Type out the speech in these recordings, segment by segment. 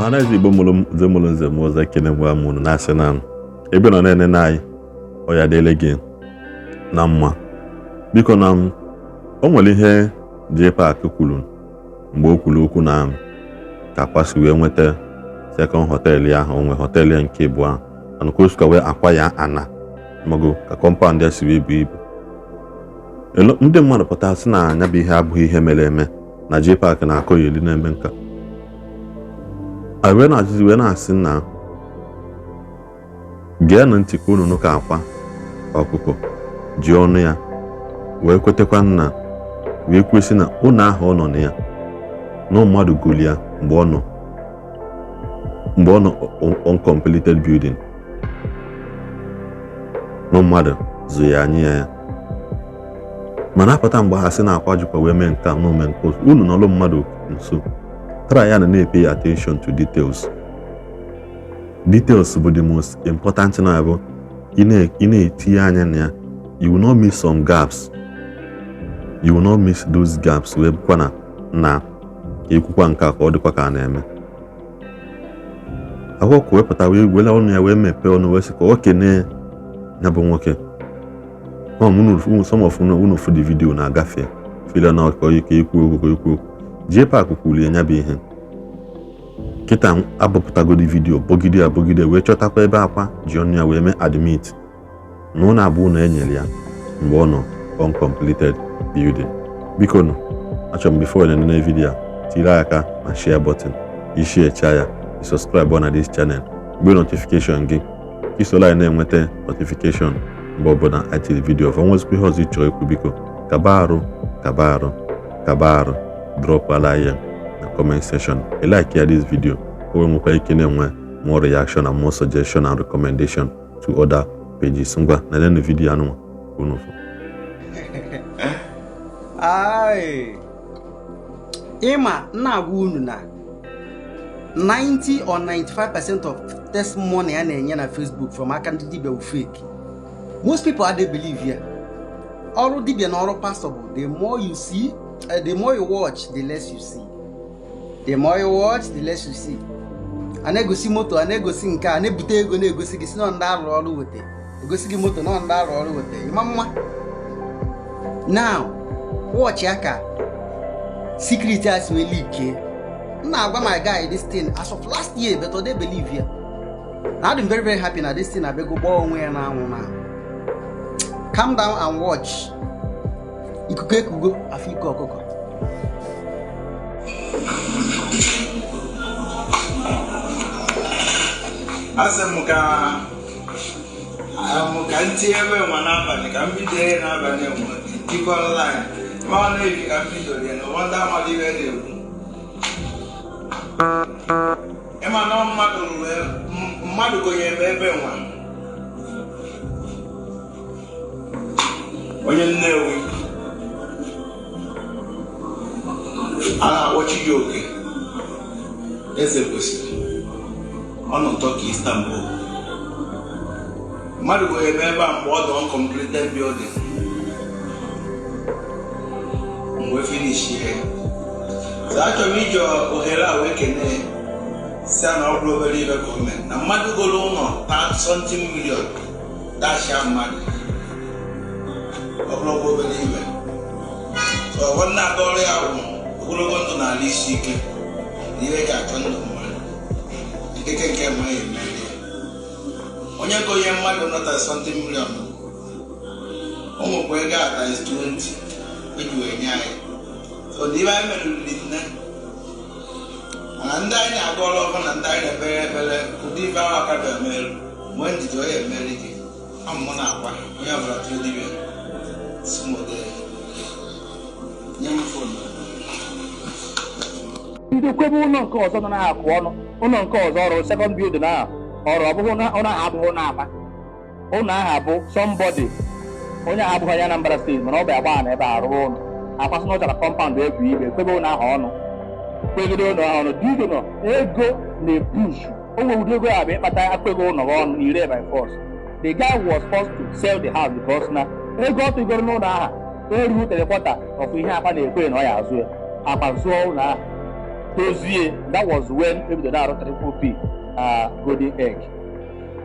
Ọhaneze Igbo mụrụ nze m ọzọ ekene ngwa mụrụ na-asị na ebe nọ na-ene na anyị ọ ya dịle gị na mma. Biko na o nwere ihe J-Park kwuru mgbe o kwuru okwu na ka Akwa si wee nweta second hotel ahụ, onwe hotel nke bụ ahụ ana ka o si wee akwa ya ana mago ka compound ya si wee bu ibu. Ndị mmadụ pụtara sị na anya bụ ihe abụghị ihe mere eme na J-Park na-akọ ya eli na-eme nka. Wee na-ajụzi wee na-asị na gee na ntị ka unu ka Akwa Okuko ji ọnụ ya wee kwetekwa nna wee kwesị na ụlọ ahụ ọ nọ na ya na mmadụ goli ya mgbe ọ nọ uncompleted building na mmadụ zụ ya anyị ya mana apụta mgbe ha sị na Akwa jikwa wee mee nke a na ome nke unu nọlụ mmadụ nso try ya na-pay attention to details. Details bụ the most important na bụ ị na-etinye anya na ya, you will not miss some gaps. You will not miss those gaps wee bụkwa na ekwukwa nke ka ọ dịkwa ka a na-eme. Akwa Okuko wepụta wee wele ọnụ ya wee mepee ọnụ wee sị ka o kene ya bụ nwoke. Some of unu for the video na-agafe feel na ka ekwu okwu J-Park kwuru ya bụ ihe kịta abụpụtagodi vidio bogide wee chọtakwa ebe Akwa ji ọnụ ya wee mee admit na ụlọ abụọ na enyere ya mgbe ọ nọ uncompleted building. Biko nụ achọrọ m before na vidio tiri aka na share button, Ishi echa ya, subscribe na this channel, mgbe notification gị isola anyị na-enweta notification mgbe ọbụla anyị tiri vidio of onwezikwa ihe ọzọ ị chọrọ ikwu. Biko kaba arụ drop ala ya na comment section. I like ya this video o nwekwa ike na-enwe more reaction and more suggestion and recommendation to other pages. Ngwa na the video anụ unu fo ịma na-agwa unu na 90 or 95% of testimony a na-enye na Facebook from aka ndị dibia bụ fake. Most people don't believe ya. Ọrụ dibia na ọrụ pastor bụ the more you see, the more you watch, the less you see. The more you watch, the less you see. A na-egosi moto, a na-egosi nke a na-ebute ego na-egosi gị si na ndị arụ ọrụ wete. Egosi gị moto na ndị arụ ọrụ wete. Ịma mma. Now, watch ya ka secret as we leak. Now, my guy, this thing as of last year, but they believe ya. Now I'm very, very happy now this thing I be go where now. Calm down and watch. Ikuko afiko okoko. Asamuka ntiebe mwana bani kambide na bani mo. Iko online. Mwana hivi kambido ya no wanda mali wede. Ema no mmadu ko yebe nwa. Onye Nnewi a na-akpọchi ya oke eze kwesịrị ọ nọ Turkey Istanbul. Mmadụ bụ ebe a mgbe ọ dị uncompleted building mgbe finish ihe achọrọ m iji ohere a wee kene si na ọ bụrụ obere ibe gọọmenti na mmadụ golo ụlọ 30 million dashia mmadụ ogologo obere ibe ọ na-aga ọrụ ya bụ ogologo ndụ n'ala isi ike na ihe ga-achọ ndụ mmadụ ikeke nke mmadụ emeri onye ka onye mmadụ nọta 30 million ụmụkwa ego ata is 20 eji wee nye anyị so ndị anyị merụrị nne mana ndị anyị na-aga ọrụ ọkụ na ndị anyị na-ebere ebere ụdị ibe ahụ aka bịa merụ mgbe ndidi onye emeri gị amụmụ na akwa onye ọbụla tụrụ dibịa ndị kwebe ụlọ nke ọzọ nọ na-akụ ọnụ ụlọ nke ọzọ ọrụ second building ahụ ọrụ ọbụghị ụlọ ahụ abụghị ụlọ Aba. Ụlọ ahụ bụ somebody onye ahụ abụghị ya Anambra steeti mana ọ bụ agba na ebe arụ ụlọ akwasị na ọ chara compound ebu ibe kwebe ụlọ ahụ ọnụ kwegide ụlọ ahụ ọnụ dịgo nọ ego na-epush onwe ụdị ego ya bụ ịkpata akwego ụlọ ọnụ ire by force. The guy was forced to sell the house because na ego ọ tụgoro n'ụlọ ahụ eru 3/4 of ihe Akwa na-ekwe na ọ ya azụ ya Akwa zụọ ụlọ ahụ tozie. That was when ebido na-arụ triple P golden egg.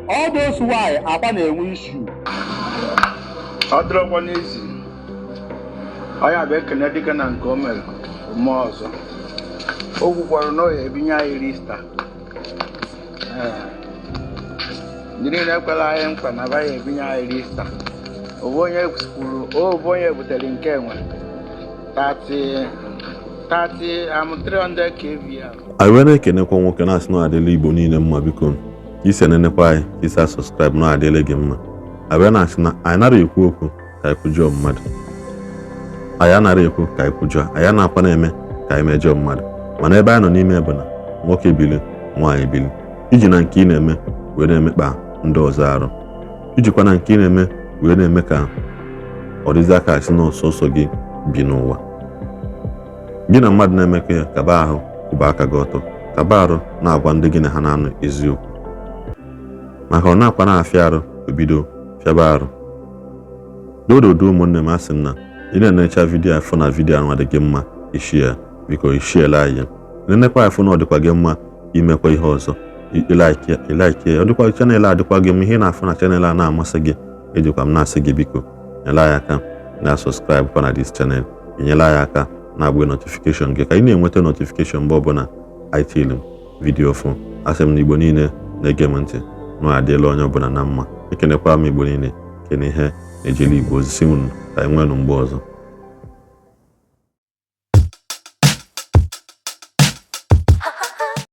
All those why Akwa na-enwe issue. Ọ dịrọkwa n'ezi. Ọ ya bụ ekene dịka na nke o mere ome ọzọ. O kwukwara na ọ ya ebinye anyị Iri star. Ndị niile ekwela anyị mkpa na ba ya ebinye anyị Iri star. Obu onye butere nke enwe 300 kV. Anyị wee na-ekenekwa nwoke na-asị na adịla Igbo niile mma, biko isi enenekwa anyị isa subscribe na adịla gị mma. Anyị wee na-asị na anyị nara ekwu okwu ka anyị kwujọọ mmadụ, anyị anara ekwu ka anyị kwujọọ, anyị na-akwa na-eme ka anyị mejọọ mmadụ. Mana ebe anyị nọ n'ime bụ na nwoke bili nwaanyị bili, iji na nke ị na-eme wee na-emekpa ndị ọzọ arụ, ijikwa na nke ị na-eme wee na-eme ka ọ dịzi aka asị na ọsọsọ gị bi n'ụwa. Gị na mmadụ na-emekọ ya kaba ahụ kwụba aka gị ọtọ, kaba arụ na-agwa ndị gị na ha na-anụ eziokwu, maka ọ na-akwa na-afịa arụ obido fịaba arụ. Dododo ụmụnne m asị na ị na-enecha vidiyo afọ na vidiyo ahụ adịghị mma ishi ya, biko ishiela ya. Nenekwa afọ na ọ dịkwa gị mma imekwa ihe ọzọ, ilaiki ya. Ọ dịkwa chanel adịkwa gị mma ihe na-afọ na chanel a na-amasị gị, ejikwa m na-asị gị biko nyela ya aka na subscribe kwa na this channel, enyela ya aka na-agba notification gị ka ị na-enweta notification mgbe ọbụla anyị tiri vidiyo fụ. Asị m na Igbo niile na-ege m ntị na adịla onye ọbụla na mma. Ekenekwa m Igbo niile kene ihe na-ejele Igbo ozi si m ka anyị nwere mgbe ọzọ.